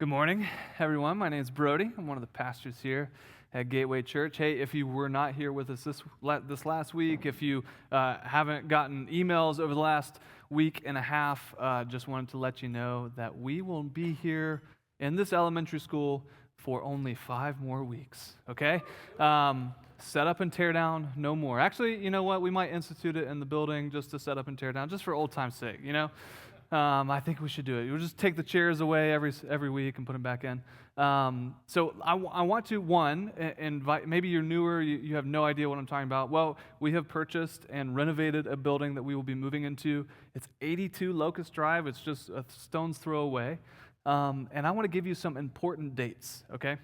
Good morning, everyone. My name is Brody. I'm one of the pastors here at Gateway Church. Hey, if you were not here with us this last week, if you haven't gotten emails over the last week and a half, just wanted to let you know that we will be here in this elementary school for only 5 more weeks, okay? Set up and tear down, no more. Actually, you know what? We might institute it in the building just to set up and tear down, just for old time's sake, you know? I think we should do it. We'll just take the chairs away every week and put them back in. So I want to, invite, maybe you're newer, you have no idea what I'm talking about. Well, we have purchased and renovated a building that we will be moving into. It's 82 Locust Drive. It's just a stone's throw away. And I want to give you some important dates, okay?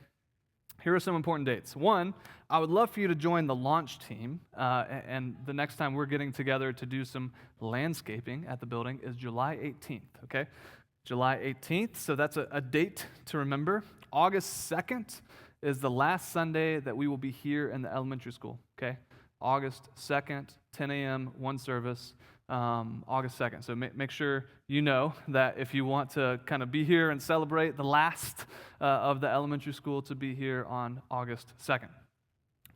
Here are some important dates. One, I would love for you to join the launch team, and the next time we're getting together to do some landscaping at the building is July 18th, okay? July 18th, so that's a date to remember. August 2nd is the last Sunday that we will be here in the elementary school, okay? August 2nd, 10 a.m., one service. August 2nd. So make sure you know that if you want to kind of be here and celebrate the last of the elementary school, to be here on August 2nd.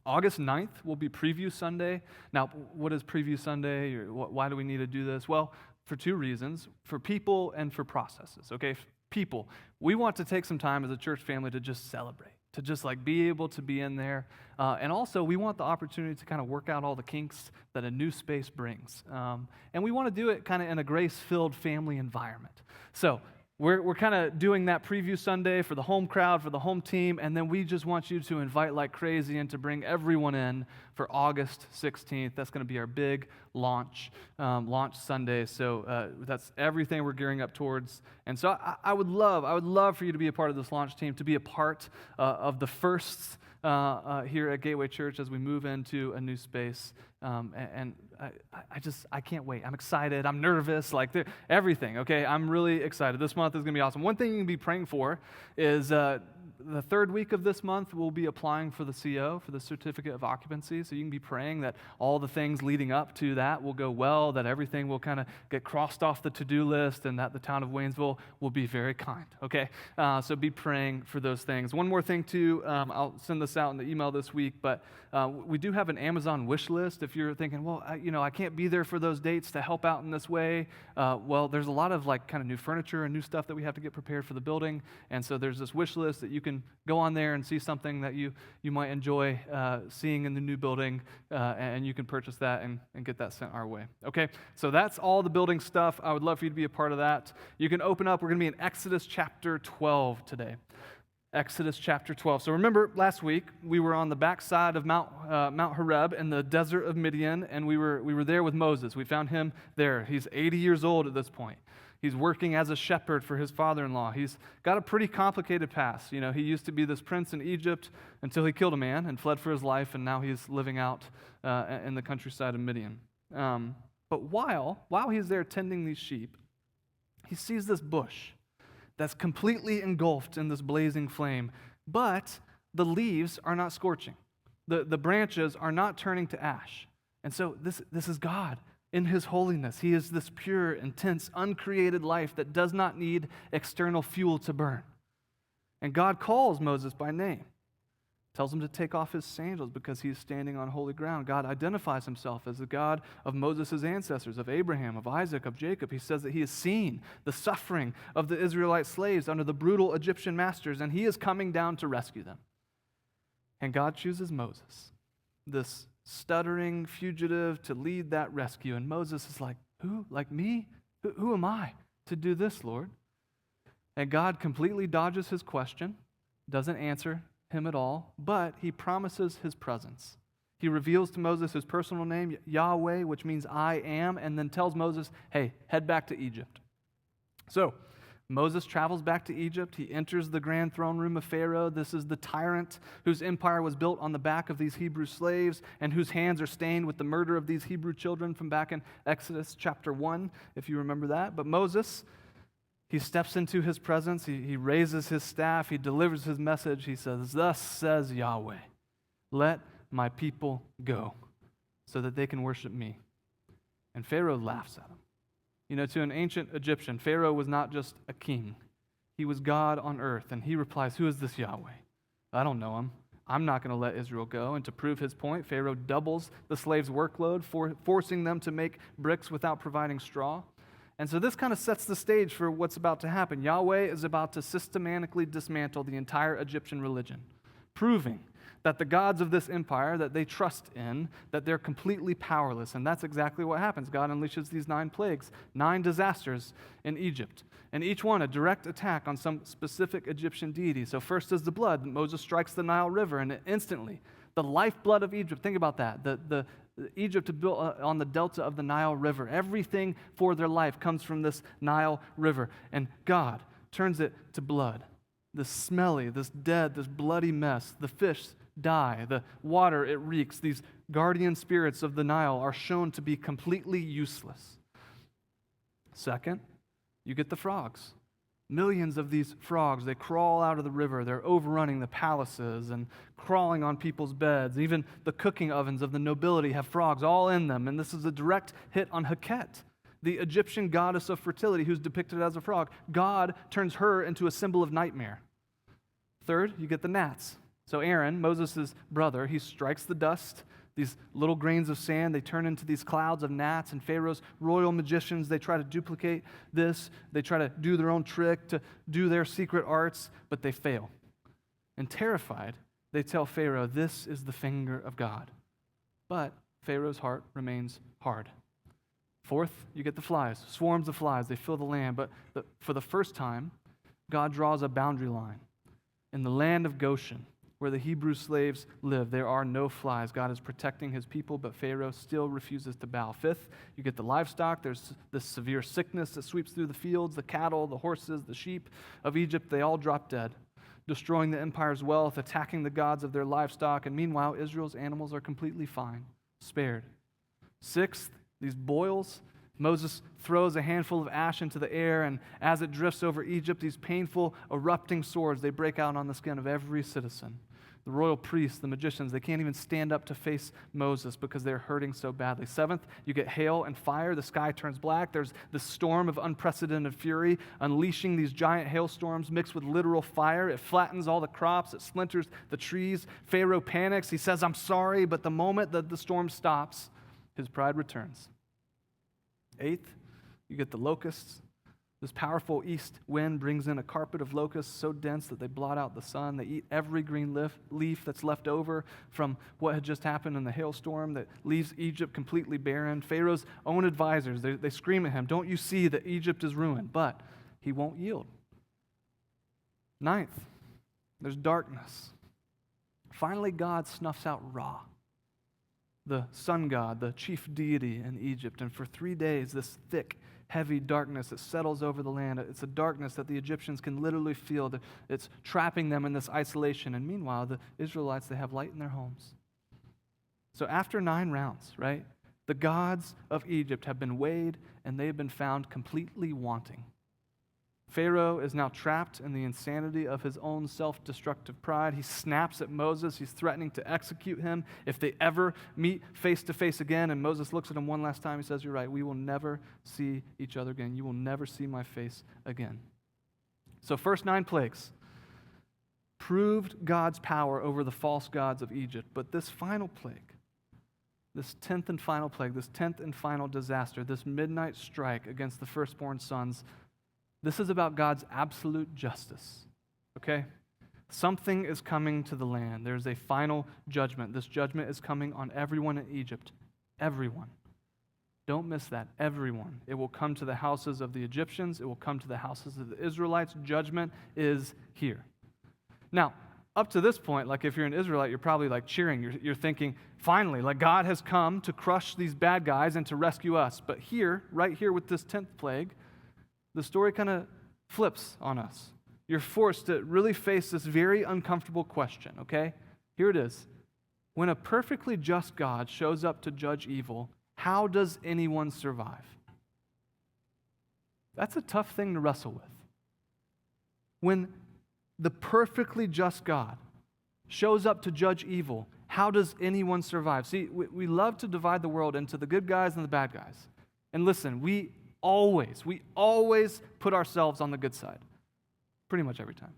August 9th will be Preview Sunday. Now, what is Preview Sunday? Or why do we need to do this? Well, for 2 reasons, for people and for processes, okay? People, we want to take some time as a church family to just celebrate, to just like be able to be in there. And also, we want the opportunity to kind of work out all the kinks that a new space brings. And we want to do it kind of in a grace-filled family environment. So we're kind of doing that Preview Sunday for the home crowd, for the home team, and then we just want you to invite like crazy and to bring everyone in for August 16th. That's going to be our big launch Sunday. So that's everything we're gearing up towards. And so I would love for you to be a part of this launch team, to be a part of the firsts here at Gateway Church as we move into a new space. And I can't wait. I'm excited. I'm nervous. Like everything. Okay, I'm really excited. This month is going to be awesome. One thing you can be praying for is the 3rd week of this month, we'll be applying for the CO, for the Certificate of Occupancy. So you can be praying that all the things leading up to that will go well, that everything will kind of get crossed off the to-do list, and that the town of Waynesville will be very kind, okay? So be praying for those things. One more thing, too. I'll send this out in the email this week, but we do have an Amazon wish list. If you're thinking, well, I can't be there for those dates to help out in this way, well, there's a lot of like kind of new furniture and new stuff that we have to get prepared for the building, and so there's this wish list that you can go on there and see something that you might enjoy seeing in the new building, and you can purchase that and get that sent our way. Okay, so that's all the building stuff. I would love for you to be a part of that. You can open up. We're going to be in Exodus chapter 12 today. Exodus chapter 12. So remember, last week we were on the backside of Mount Horeb in the desert of Midian, and we were there with Moses. We found him there. He's 80 years old at this point. He's working as a shepherd for his father-in-law. He's got a pretty complicated past. You know, he used to be this prince in Egypt until he killed a man and fled for his life, and now he's living out in the countryside of Midian. But while he's there tending these sheep, he sees this bush that's completely engulfed in this blazing flame, but the leaves are not scorching. The branches are not turning to ash. And so this is God in his holiness. He is this pure, intense, uncreated life that does not need external fuel to burn. And God calls Moses by name, tells him to take off his sandals because he is standing on holy ground. God identifies himself as the God of Moses' ancestors, of Abraham, of Isaac, of Jacob. He says that he has seen the suffering of the Israelite slaves under the brutal Egyptian masters, and he is coming down to rescue them. And God chooses Moses, this stuttering fugitive, to lead that rescue. And Moses is like, who? Like me? Who am I to do this, Lord? And God completely dodges his question, doesn't answer him at all, but he promises his presence. He reveals to Moses his personal name, Yahweh, which means I am, and then tells Moses, hey, head back to Egypt. So Moses travels back to Egypt. He enters the grand throne room of Pharaoh. This is the tyrant whose empire was built on the back of these Hebrew slaves and whose hands are stained with the murder of these Hebrew children from back in Exodus chapter 1, if you remember that. But Moses, he steps into his presence. He raises his staff. He delivers his message. He says, "Thus says Yahweh, let my people go so that they can worship me." And Pharaoh laughs at him. You know, to an ancient Egyptian, Pharaoh was not just a king. he was God on earth. And he replies, who is this Yahweh? I don't know him. I'm not going to let Israel go. And to prove his point, Pharaoh doubles the slaves' workload, forcing them to make bricks without providing straw. And so this kind of sets the stage for what's about to happen. Yahweh is about to systematically dismantle the entire Egyptian religion, proving that the gods of this empire that they trust in, that they're completely powerless. And that's exactly what happens. God unleashes these 9 plagues, 9 disasters in Egypt, and each one a direct attack on some specific Egyptian deity. So first is the blood. Moses strikes the Nile River, and instantly, the lifeblood of Egypt, think about that, Egypt built on the delta of the Nile River. Everything for their life comes from this Nile River, and God turns it to blood. This smelly, this dead, this bloody mess. The fish die. The water, it reeks. These guardian spirits of the Nile are shown to be completely useless. Second, you get the frogs. Millions of these frogs, they crawl out of the river. They're overrunning the palaces and crawling on people's beds. Even the cooking ovens of the nobility have frogs all in them. And this is a direct hit on Heket, the Egyptian goddess of fertility who's depicted as a frog. God turns her into a symbol of nightmare. Third, you get the gnats. So Aaron, Moses' brother, he strikes the dust. These little grains of sand, they turn into these clouds of gnats, and Pharaoh's royal magicians, they try to duplicate this. They try to do their own trick, to do their secret arts, but they fail. And terrified, they tell Pharaoh, this is the finger of God. But Pharaoh's heart remains hard. Fourth, you get the flies, swarms of flies. They fill the land, but for the first time, God draws a boundary line. In the land of Goshen, where the Hebrew slaves live, there are no flies. God is protecting his people, but Pharaoh still refuses to bow. Fifth, you get the livestock. There's this severe sickness that sweeps through the fields. The cattle, the horses, the sheep of Egypt, they all drop dead, destroying the empire's wealth, attacking the gods of their livestock. And meanwhile, Israel's animals are completely fine, spared. Sixth, these boils. Moses throws a handful of ash into the air, and as it drifts over Egypt, these painful, erupting sores, they break out on the skin of every citizen. The royal priests, the magicians, they can't even stand up to face Moses because they're hurting so badly. Seventh, you get hail and fire. The sky turns black. There's this storm of unprecedented fury, unleashing these giant hailstorms mixed with literal fire. It flattens all the crops. It splinters the trees. Pharaoh panics. He says, I'm sorry, but the moment that the storm stops, his pride returns. Eighth, you get the locusts. This powerful east wind brings in a carpet of locusts so dense that they blot out the sun. They eat every green leaf that's left over from what had just happened in the hailstorm that leaves Egypt completely barren. Pharaoh's own advisors, they scream at him, don't you see that Egypt is ruined? But he won't yield. Ninth, there's darkness. Finally, God snuffs out Ra, the sun god, the chief deity in Egypt. And for 3 days, this thick, heavy darkness that settles over the land. It's a darkness that the Egyptians can literally feel. It's trapping them in this isolation. And meanwhile, the Israelites, they have light in their homes. So after 9 rounds, right, the gods of Egypt have been weighed and they have been found completely wanting. Pharaoh is now trapped in the insanity of his own self-destructive pride. He snaps at Moses. He's threatening to execute him if they ever meet face to face again. And Moses looks at him one last time. He says, you're right, we will never see each other again. You will never see my face again. So first 9 plagues proved God's power over the false gods of Egypt. But this final plague, this 10th and final plague, this 10th and final disaster, this midnight strike against the firstborn sons, this is about God's absolute justice, okay? Something is coming to the land. There's a final judgment. This judgment is coming on everyone in Egypt. Everyone. Don't miss that. Everyone. It will come to the houses of the Egyptians. It will come to the houses of the Israelites. Judgment is here. Now, up to this point, like if you're an Israelite, you're probably like cheering. You're thinking, finally, like God has come to crush these bad guys and to rescue us. But here, right here with this 10th plague, the story kind of flips on us. You're forced to really face this very uncomfortable question, okay? Here it is. When a perfectly just God shows up to judge evil, how does anyone survive? That's a tough thing to wrestle with. When the perfectly just God shows up to judge evil, how does anyone survive? See, we love to divide the world into the good guys and the bad guys. And listen, we always put ourselves on the good side. pretty much every time.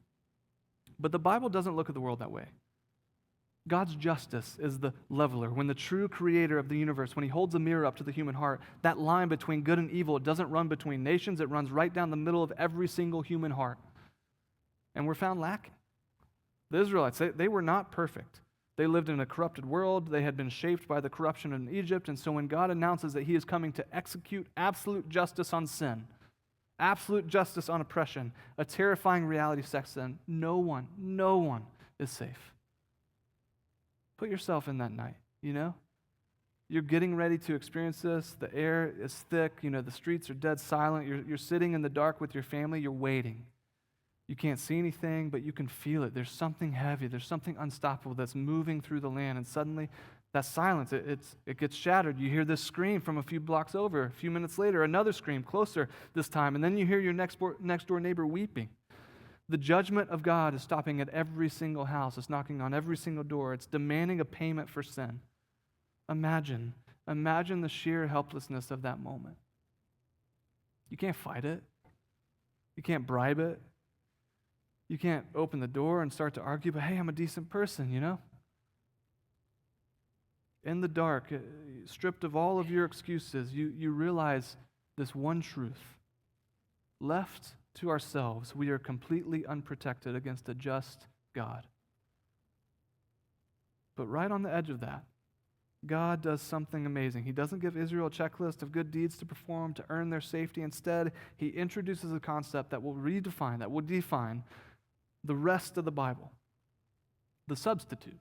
But the Bible doesn't look at the world that way. God's justice is the leveler. When the true creator of the universe, when he holds a mirror up to the human heart, that line between good and evil, it doesn't run between nations, it runs right down the middle of every single human heart. And we're found lacking. The Israelites, they were not perfect. They lived in a corrupted world. They had been shaped by the corruption in Egypt. And so when God announces that he is coming to execute absolute justice on sin, absolute justice on oppression, a terrifying reality sets in, no one is safe. Put yourself in that night, you know? You're getting ready to experience this. The air is thick. You know, the streets are dead silent. You're sitting in the dark with your family. You're waiting. You can't see anything, but you can feel it. There's something heavy. There's something unstoppable that's moving through the land. And suddenly, that silence, it gets shattered. You hear this scream from a few blocks over. A few minutes later, another scream, closer this time. And then you hear your next door neighbor weeping. The judgment of God is stopping at every single house. It's knocking on every single door. It's demanding a payment for sin. Imagine the sheer helplessness of that moment. You can't fight it. You can't bribe it. You can't open the door and start to argue, but hey, I'm a decent person, you know? In the dark, stripped of all of your excuses, you realize this one truth. Left to ourselves, we are completely unprotected against a just God. But right on the edge of that, God does something amazing. He doesn't give Israel a checklist of good deeds to perform to earn their safety. Instead, he introduces a concept that will redefine, that will define the rest of the Bible, the substitute.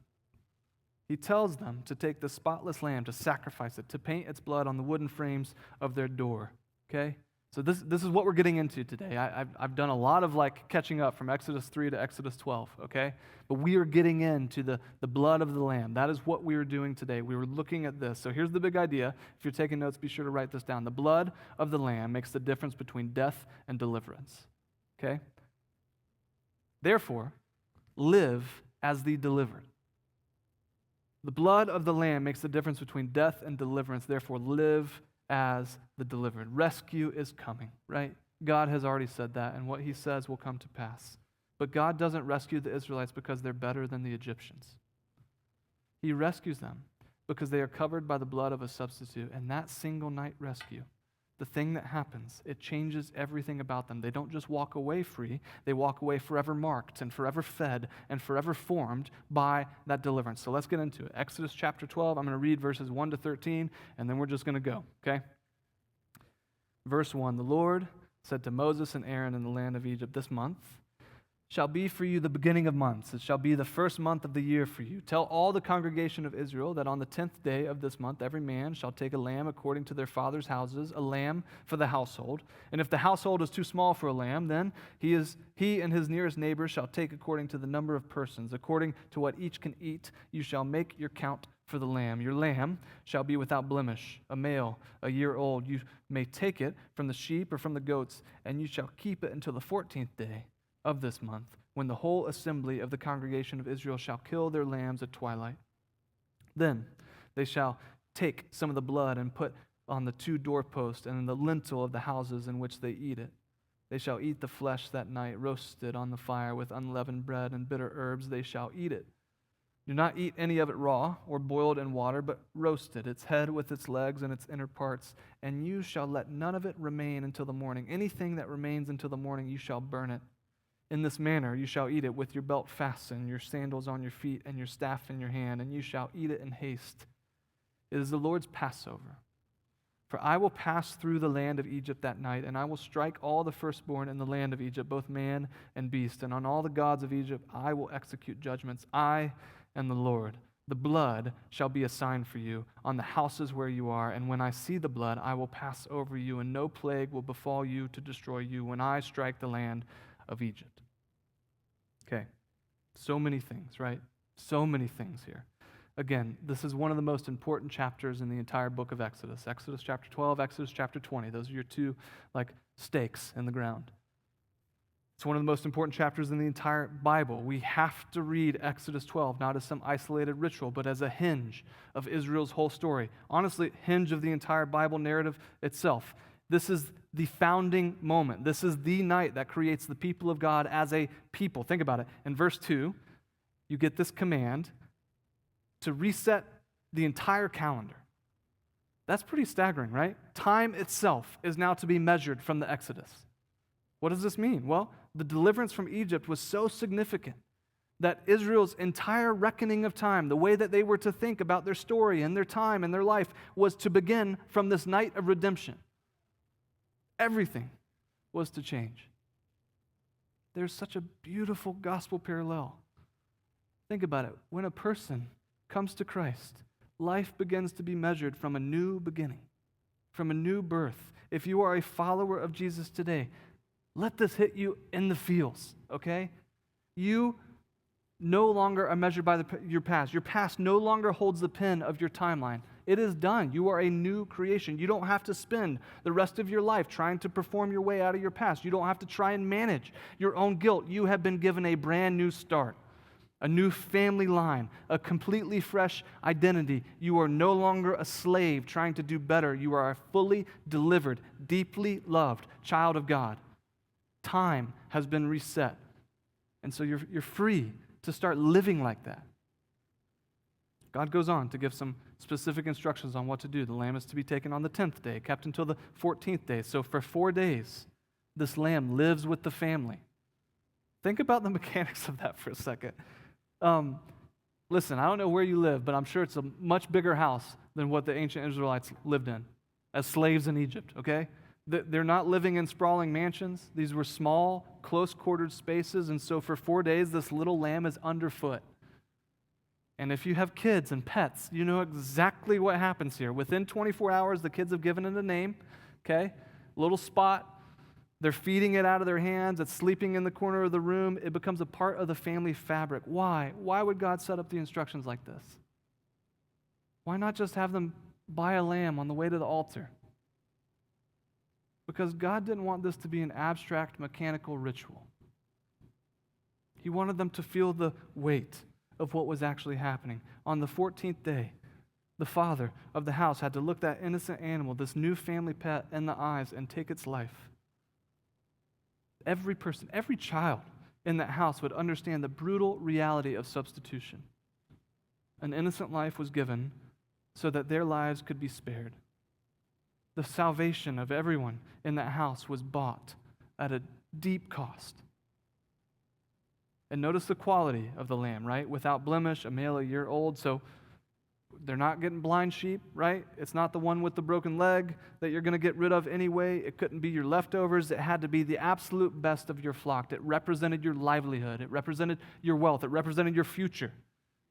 He tells them to take the spotless lamb, to sacrifice it, to paint its blood on the wooden frames of their door, okay? So this is what we're getting into today. I've done a lot of catching up from Exodus 3 to Exodus 12, okay? But we are getting into the blood of the Lamb. That is what we are doing today. We were looking at this. So here's the big idea. If you're taking notes, be sure to write this down. The blood of the Lamb makes the difference between death and deliverance, okay? Therefore, live as the delivered. The blood of the Lamb makes the difference between death and deliverance. Therefore, live as the delivered. Rescue is coming, right? God has already said that, and what he says will come to pass. But God doesn't rescue the Israelites because they're better than the Egyptians. He rescues them because they are covered by the blood of a substitute, and that single night rescue, the thing that happens, it changes everything about them. They don't just walk away free, they walk away forever marked and forever fed and forever formed by that deliverance. So let's get into it. Exodus chapter 12, I'm going to read verses 1 to 13, and then we're just going to go, okay? Verse 1, the Lord said to Moses and Aaron in the land of Egypt, this month shall be for you the beginning of months. It shall be the first month of the year for you. Tell all the congregation of Israel that on the 10th day of this month, every man shall take a lamb according to their father's houses, a lamb for the household. And if the household is too small for a lamb, then he and his nearest neighbor shall take according to the number of persons. According to what each can eat, you shall make your count for the lamb. Your lamb shall be without blemish, a male, a year old. You may take it from the sheep or from the goats, and you shall keep it until the 14th day of this month, when the whole assembly of the congregation of Israel shall kill their lambs at twilight. Then they shall take some of the blood and put on the 2 doorposts and in the lintel of the houses in which they eat it. They shall eat the flesh that night, roasted on the fire with unleavened bread and bitter herbs. They shall eat it. Do not eat any of it raw or boiled in water, but roasted, its head with its legs and its inner parts. And you shall let none of it remain until the morning. Anything that remains until the morning, you shall burn it. In this manner you shall eat it with your belt fastened, your sandals on your feet, and your staff in your hand, and you shall eat it in haste. It is the Lord's Passover. For I will pass through the land of Egypt that night, and I will strike all the firstborn in the land of Egypt, both man and beast, and on all the gods of Egypt I will execute judgments. I am the Lord. The blood shall be a sign for you on the houses where you are, and when I see the blood, I will pass over you, and no plague will befall you to destroy you when I strike the land of Egypt. Okay, so many things, right? So many things here. Again, this is one of the most important chapters in the entire book of Exodus. Exodus chapter 12, Exodus chapter 20. Those are your two, stakes in the ground. It's one of the most important chapters in the entire Bible. We have to read Exodus 12, not as some isolated ritual, but as a hinge of Israel's whole story. Honestly, hinge of the entire Bible narrative itself. This is the founding moment. This is the night that creates the people of God as a people. Think about it. In verse 2, you get this command to reset the entire calendar. That's pretty staggering, right? Time itself is now to be measured from the Exodus. What does this mean? Well, the deliverance from Egypt was so significant that Israel's entire reckoning of time, the way that they were to think about their story and their time and their life, was to begin from this night of redemption. Everything was to change. There's such a beautiful gospel parallel. Think about it. When a person comes to Christ, life begins to be measured from a new beginning, from a new birth. If you are a follower of Jesus today, let this hit you in the feels, okay? You no longer are measured by your past. Your past no longer holds the pen of your timeline. It is done. You are a new creation. You don't have to spend the rest of your life trying to perform your way out of your past. You don't have to try and manage your own guilt. You have been given a brand new start, a new family line, a completely fresh identity. You are no longer a slave trying to do better. You are a fully delivered, deeply loved child of God. Time has been reset. And so you're free to start living like that. God goes on to give some specific instructions on what to do. The lamb is to be taken on the 10th day, kept until the 14th day. So for 4 days, this lamb lives with the family. Think about the mechanics of that for a second. Listen, I don't know where you live, but I'm sure it's a much bigger house than what the ancient Israelites lived in as slaves in Egypt, okay? They're not living in sprawling mansions. These were small, close-quartered spaces, and so for 4 days, this little lamb is underfoot. And if you have kids and pets, you know exactly what happens here. Within 24 hours, the kids have given it a name, okay? Little spot. They're feeding it out of their hands. It's sleeping in the corner of the room. It becomes a part of the family fabric. Why? Why would God set up the instructions like this? Why not just have them buy a lamb on the way to the altar? Because God didn't want this to be an abstract, mechanical ritual. He wanted them to feel the weight of what was actually happening. On the 14th day, the father of the house had to look that innocent animal, this new family pet, in the eyes and take its life. Every person, every child in that house would understand the brutal reality of substitution. An innocent life was given so that their lives could be spared. The salvation of everyone in that house was bought at a deep cost. And notice the quality of the lamb, right? Without blemish, a male a year old. So they're not getting blind sheep, right? It's not the one with the broken leg that you're going to get rid of anyway. It couldn't be your leftovers. It had to be the absolute best of your flock. It represented your livelihood. It represented your wealth. It represented your future.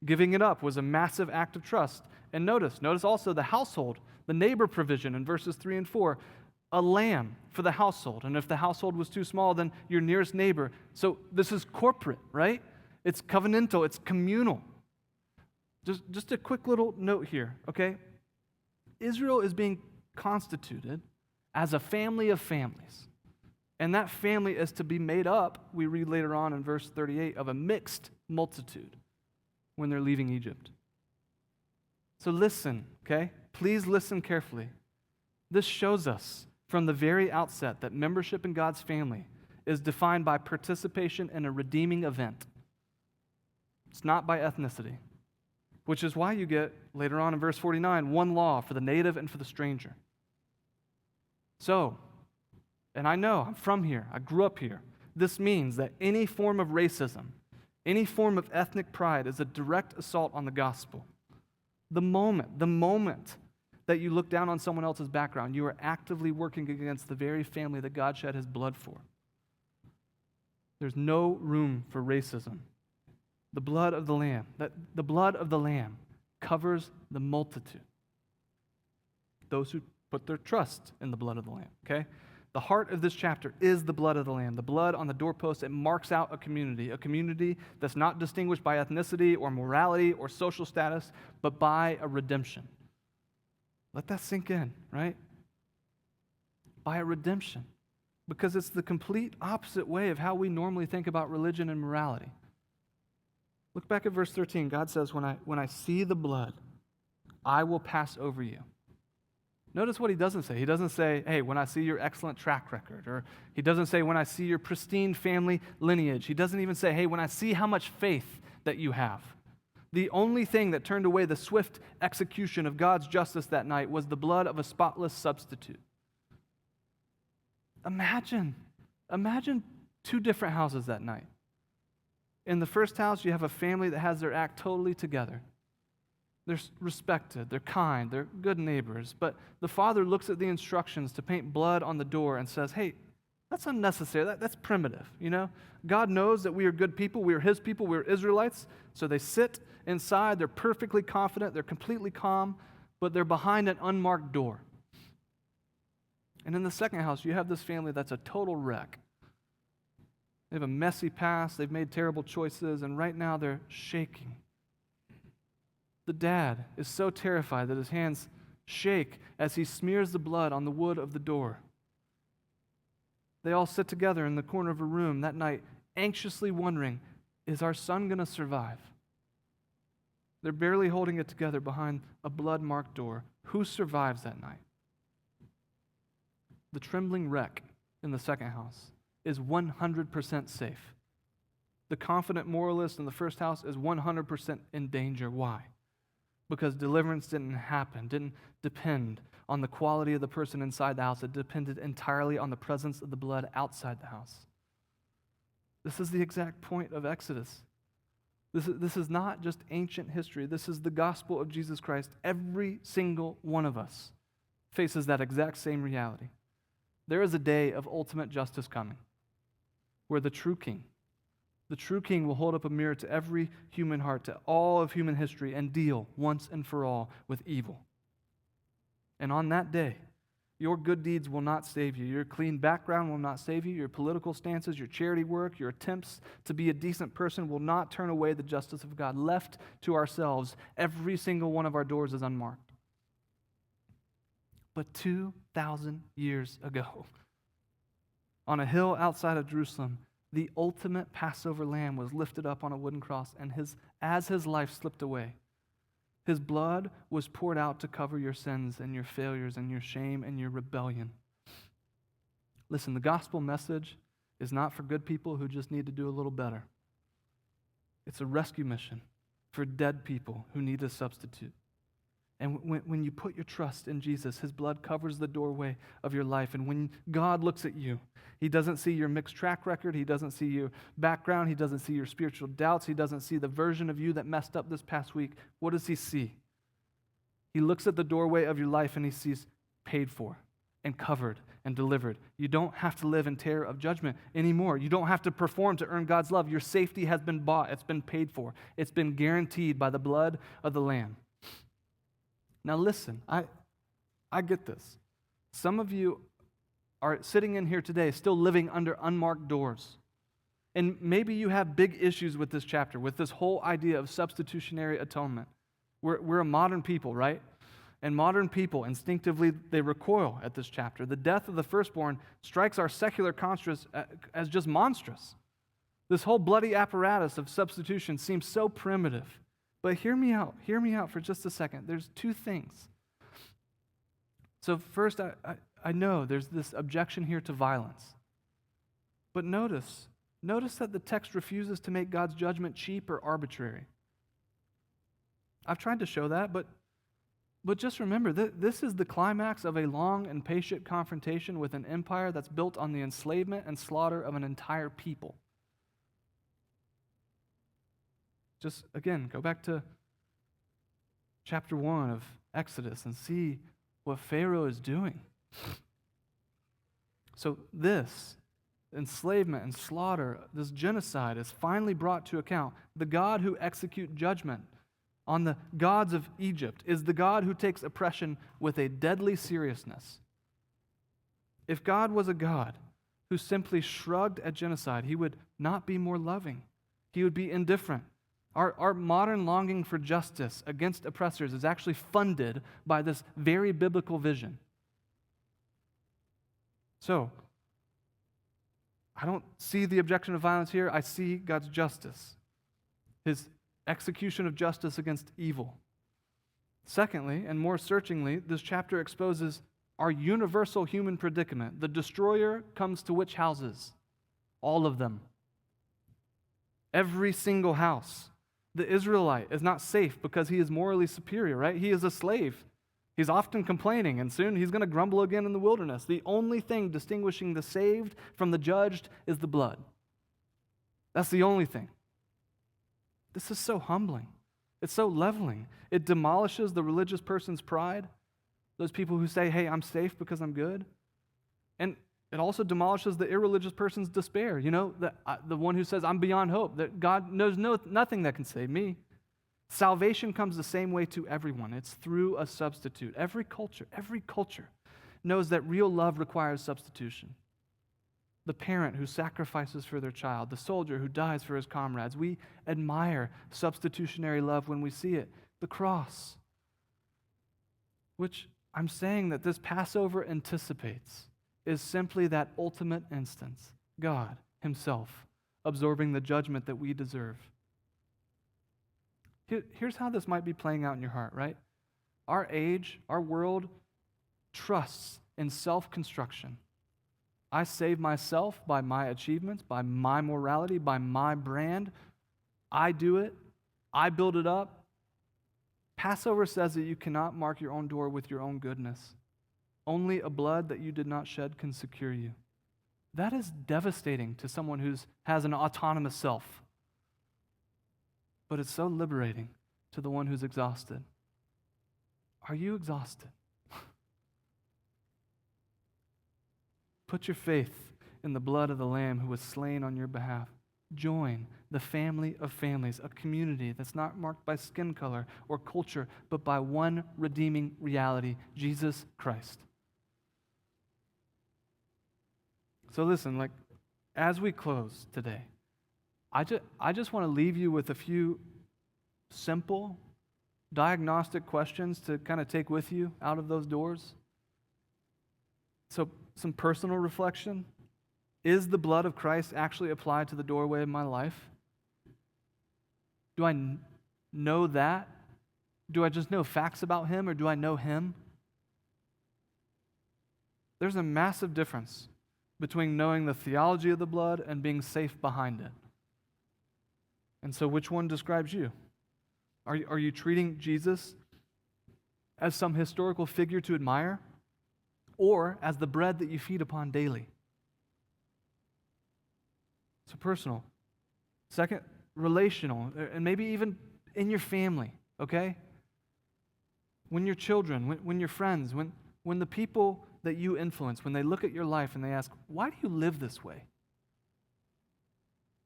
Giving it up was a massive act of trust. And notice also the household, the neighbor provision in verses 3 and 4. A lamb for the household. And if the household was too small, then your nearest neighbor. So this is corporate, right? It's covenantal. It's communal. Just a quick little note here, okay? Israel is being constituted as a family of families. And that family is to be made up, we read later on in verse 38, of a mixed multitude when they're leaving Egypt. So listen, okay? Please listen carefully. This shows us from the very outset that membership in God's family is defined by participation in a redeeming event. It's not by ethnicity, which is why you get, later on in verse 49, one law for the native and for the stranger. So, and I know, I'm from here, I grew up here. This means that any form of racism, any form of ethnic pride is a direct assault on the gospel. The moment that you look down on someone else's background, you are actively working against the very family that God shed his blood for. There's no room for racism. The blood of the Lamb covers the multitude. Those who put their trust in the blood of the Lamb, okay? The heart of this chapter is the blood of the Lamb. The blood on the doorpost, it marks out a community that's not distinguished by ethnicity or morality or social status, but by a redemption. Let that sink in, right? By a redemption. Because it's the complete opposite way of how we normally think about religion and morality. Look back at verse 13. God says, when I see the blood, I will pass over you. Notice what he doesn't say. He doesn't say, hey, when I see your excellent track record, or he doesn't say, when I see your pristine family lineage. He doesn't even say, hey, when I see how much faith that you have. The only thing that turned away the swift execution of God's justice that night was the blood of a spotless substitute. Imagine two different houses that night. In the first house, you have a family that has their act totally together. They're respected, they're kind, they're good neighbors. But the father looks at the instructions to paint blood on the door and says, hey, that's unnecessary. That's primitive, you know? God knows that we are good people. We are his people. We are Israelites. So they sit inside. They're perfectly confident. They're completely calm, but they're behind an unmarked door. And in the second house, you have this family that's a total wreck. They have a messy past. They've made terrible choices, and right now they're shaking. The dad is so terrified that his hands shake as he smears the blood on the wood of the door. They all sit together in the corner of a room that night, anxiously wondering, is our son going to survive? They're barely holding it together behind a blood-marked door. Who survives that night? The trembling wreck in the second house is 100% safe. The confident moralist in the first house is 100% in danger. Why? Because deliverance didn't depend on the quality of the person inside the house. It depended entirely on the presence of the blood outside the house. This is the exact point of Exodus. This is not just ancient history. This is the gospel of Jesus Christ. Every single one of us faces that exact same reality. There is a day of ultimate justice coming where the true king will hold up a mirror to every human heart, to all of human history, and deal once and for all with evil. And on that day, your good deeds will not save you. Your clean background will not save you. Your political stances, your charity work, your attempts to be a decent person will not turn away the justice of God. Left to ourselves, every single one of our doors is unmarked. But 2,000 years ago, on a hill outside of Jerusalem, the ultimate Passover lamb was lifted up on a wooden cross, and as his life slipped away, his blood was poured out to cover your sins and your failures and your shame and your rebellion. Listen, the gospel message is not for good people who just need to do a little better. It's a rescue mission for dead people who need a substitute. And when you put your trust in Jesus, his blood covers the doorway of your life. And when God looks at you, he doesn't see your mixed track record. He doesn't see your background. He doesn't see your spiritual doubts. He doesn't see the version of you that messed up this past week. What does he see? He looks at the doorway of your life and he sees paid for and covered and delivered. You don't have to live in terror of judgment anymore. You don't have to perform to earn God's love. Your safety has been bought. It's been paid for. It's been guaranteed by the blood of the Lamb. Now listen, I get this. Some of you are sitting in here today still living under unmarked doors. And maybe you have big issues with this chapter, with this whole idea of substitutionary atonement. We're a modern people, right? And modern people, instinctively, they recoil at this chapter. The death of the firstborn strikes our secular conscience as just monstrous. This whole bloody apparatus of substitution seems so primitive. But hear me out for just a second. There's two things. So first, I know there's this objection here to violence. But notice that the text refuses to make God's judgment cheap or arbitrary. I've tried to show that, but just remember, this is the climax of a long and patient confrontation with an empire that's built on the enslavement and slaughter of an entire people. Just, again, go back to chapter 1 of Exodus and see what Pharaoh is doing. So this enslavement and slaughter, this genocide is finally brought to account. The God who executes judgment on the gods of Egypt is the God who takes oppression with a deadly seriousness. If God was a God who simply shrugged at genocide, he would not be more loving. He would be indifferent. Our modern longing for justice against oppressors is actually funded by this very biblical vision. So, I don't see the objection of violence here. I see God's justice, his execution of justice against evil. Secondly, and more searchingly, this chapter exposes our universal human predicament. The destroyer comes to which houses? All of them. Every single house. The Israelite is not safe because he is morally superior, right? He is a slave. He's often complaining, and soon he's going to grumble again in the wilderness. The only thing distinguishing the saved from the judged is the blood. That's the only thing. This is so humbling. It's so leveling. It demolishes the religious person's pride, those people who say, hey, I'm safe because I'm good. And it also demolishes the irreligious person's despair, the one who says, I'm beyond hope, that God knows nothing that can save me. Salvation comes the same way to everyone. It's through a substitute. Every culture knows that real love requires substitution. The parent who sacrifices for their child, the soldier who dies for his comrades. We admire substitutionary love when we see it. The cross, which I'm saying that this Passover anticipates, is simply that ultimate instance, God himself absorbing the judgment that we deserve. Here's how this might be playing out in your heart, right? Our age, our world trusts in self-construction. I save myself by my achievements, by my morality, by my brand. I do it. I build it up. Passover says that you cannot mark your own door with your own goodness. Only a blood that you did not shed can secure you. That is devastating to someone who has an autonomous self. But it's so liberating to the one who's exhausted. Are you exhausted? Put your faith in the blood of the Lamb who was slain on your behalf. Join the family of families, a community that's not marked by skin color or culture, but by one redeeming reality, Jesus Christ. So listen, as we close today, I just want to leave you with a few simple diagnostic questions to kind of take with you out of those doors. So some personal reflection. Is the blood of Christ actually applied to the doorway of my life? Do I know that? Do I just know facts about him, or do I know him? There's a massive difference between knowing the theology of the blood and being safe behind it. And so which one describes you? Are you treating Jesus as some historical figure to admire, or as the bread that you feed upon daily? So personal. Second, relational, and maybe even in your family, okay? When your children, when your friends, when the people that you influence, when they look at your life and they ask, why do you live this way?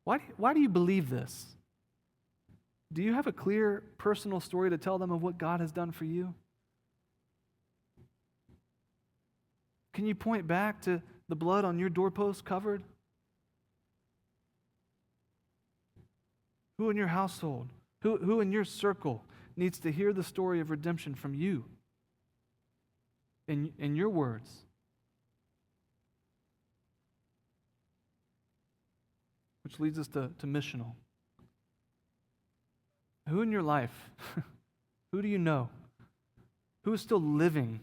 Why do you believe this? Do you have a clear personal story to tell them of what God has done for you? Can you point back to the blood on your doorpost covered? Who in your household, who in your circle needs to hear the story of redemption from you? In your words. Which leads us to missional. Who in your life, who do you know, who is still living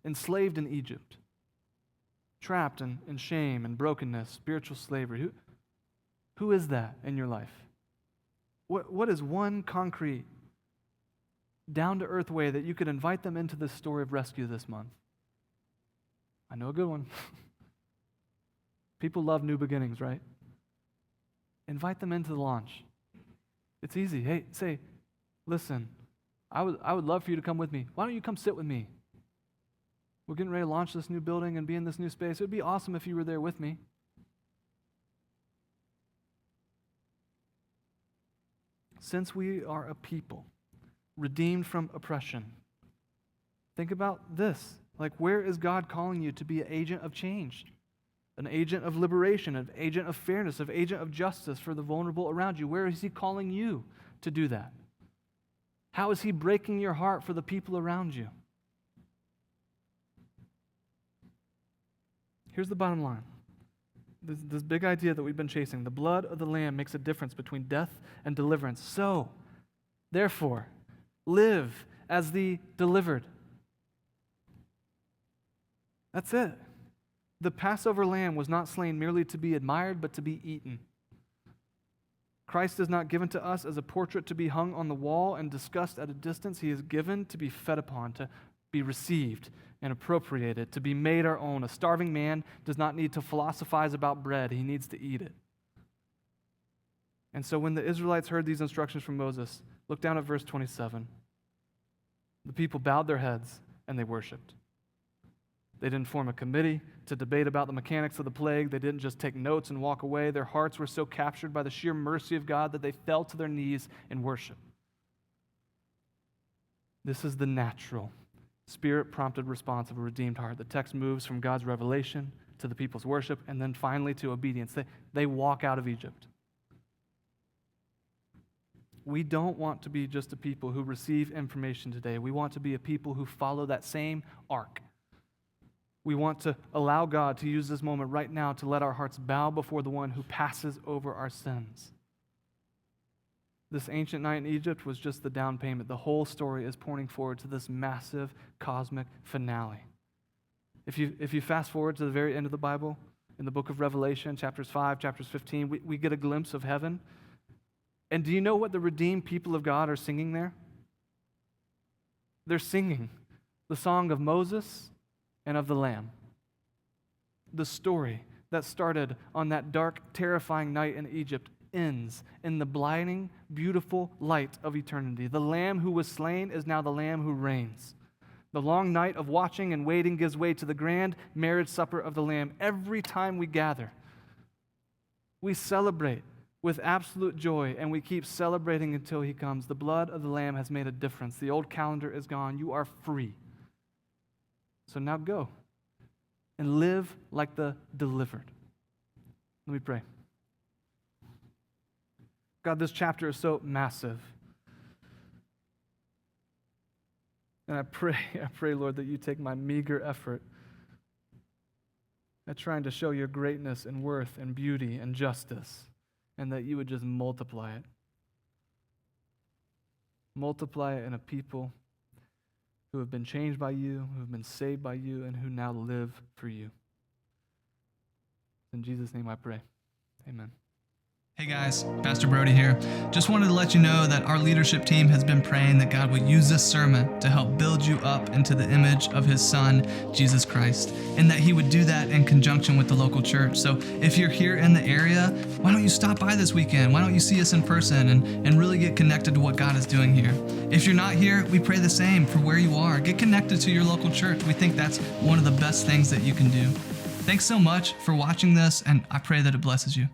enslaved in Egypt, trapped in shame and brokenness, spiritual slavery? Who is that in your life? What is one concrete, down-to-earth way that you could invite them into this story of rescue this month? I know a good one. People love new beginnings, right? Invite them into the launch. It's easy. Hey, say, listen, I would love for you to come with me. Why don't you come sit with me? We're getting ready to launch this new building and be in this new space. It would be awesome if you were there with me. Since we are a people redeemed from oppression, think about this. Where is God calling you to be an agent of change? An agent of liberation, an agent of fairness, an agent of justice for the vulnerable around you. Where is he calling you to do that? How is he breaking your heart for the people around you? Here's the bottom line. This big idea that we've been chasing. The blood of the Lamb makes a difference between death and deliverance. So, therefore, live as the delivered. That's it. The Passover lamb was not slain merely to be admired, but to be eaten. Christ is not given to us as a portrait to be hung on the wall and discussed at a distance. He is given to be fed upon, to be received and appropriated, to be made our own. A starving man does not need to philosophize about bread. He needs to eat it. And so when the Israelites heard these instructions from Moses, look down at verse 27. The people bowed their heads and they worshiped. They didn't form a committee to debate about the mechanics of the plague. They didn't just take notes and walk away. Their hearts were so captured by the sheer mercy of God that they fell to their knees in worship. This is the natural, Spirit-prompted response of a redeemed heart. The text moves from God's revelation to the people's worship and then finally to obedience. They walk out of Egypt. We don't want to be just a people who receive information today. We want to be a people who follow that same arc. We want to allow God to use this moment right now to let our hearts bow before the one who passes over our sins. This ancient night in Egypt was just the down payment. The whole story is pointing forward to this massive cosmic finale. If you fast forward to the very end of the Bible, in the book of Revelation, chapters 5, chapters 15, we get a glimpse of heaven. And do you know what the redeemed people of God are singing there? They're singing the song of Moses and of the Lamb. The story that started on that dark, terrifying night in Egypt ends in the blinding, beautiful light of eternity. The Lamb who was slain is now the Lamb who reigns. The long night of watching and waiting gives way to the grand marriage supper of the Lamb. Every time we gather, we celebrate with absolute joy, and we keep celebrating until he comes. The blood of the Lamb has made a difference. The old calendar is gone. You are free. So now go and live like the delivered. Let me pray. God, this chapter is so massive. And I pray, Lord, that you take my meager effort at trying to show your greatness and worth and beauty and justice, and that you would just multiply it. Multiply it in a people who have been changed by you, who have been saved by you, and who now live for you. In Jesus' name I pray. Amen. Hey guys, Pastor Brody here. Just wanted to let you know that our leadership team has been praying that God would use this sermon to help build you up into the image of his Son, Jesus Christ, and that he would do that in conjunction with the local church. So if you're here in the area, why don't you stop by this weekend? Why don't you see us in person and really get connected to what God is doing here? If you're not here, we pray the same for where you are. Get connected to your local church. We think that's one of the best things that you can do. Thanks so much for watching this, and I pray that it blesses you.